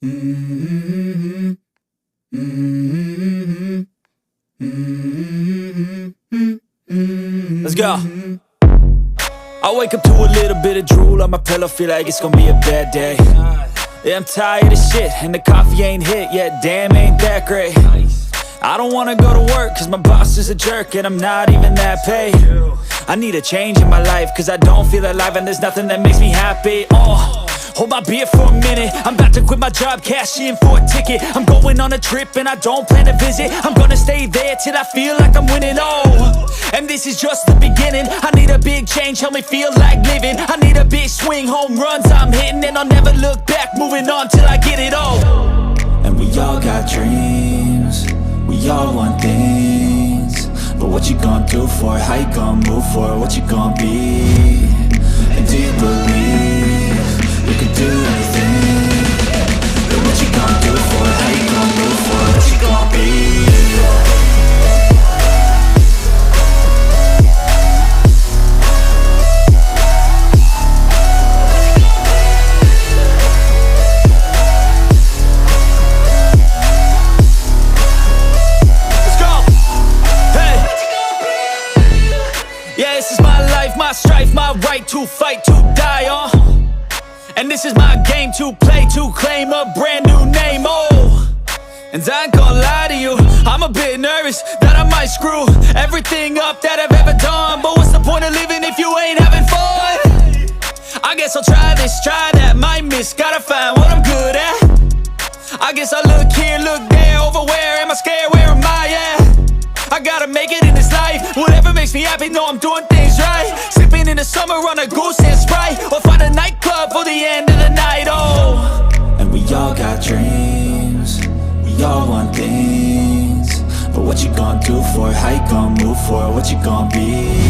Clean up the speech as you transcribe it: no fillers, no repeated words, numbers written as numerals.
Mm-hmm. Mm-hmm. Mm-hmm. Let's go. I wake up to a little bit of drool on my pillow, feel like it's gonna be a bad day. Yeah, I'm tired of shit, and the coffee ain't hit yet, damn, ain't that great. I don't wanna go to work, cause my boss is a jerk, and I'm not even that paid. I need a change in my life, cause I don't feel alive, and there's nothing that makes me happy. Hold my beer for a minute, I'm about to quit my job, cash in for a ticket. I'm going on a trip and I don't plan to visit. I'm gonna stay there till I feel like I'm winning, and this is just the beginning. I need a big change, help me feel like living. I need a big swing, home runs I'm hitting, and I'll never look back, moving on till I get it all. And we all got dreams, we all want things, but what you gonna do for it? How you gonna move for it? What you gonna be? And do you believe you can do anything? But what you gonna do for it? How you gonna move for it? What you gonna be? Let's go! Hey! Yeah, this is my life, my strife, my right to fight, to die on. And this is my game to play, to claim a brand new name, And I ain't gonna lie to you, I'm a bit nervous that I might screw everything up that I've ever done. But what's the point of living if you ain't having fun? I guess I'll try this, try that, might miss, gotta find what I'm good at. I guess I look here, look there, over where am I scared, where am I at? I gotta make it in this life, whatever makes me happy, know I'm doing things right. Sipping in the summer on a goose and Sprite, or find a nightclub for the end of the night, And we all got dreams, we all want things, but what you gonna do for it? How you gonna move for it? What you gonna be?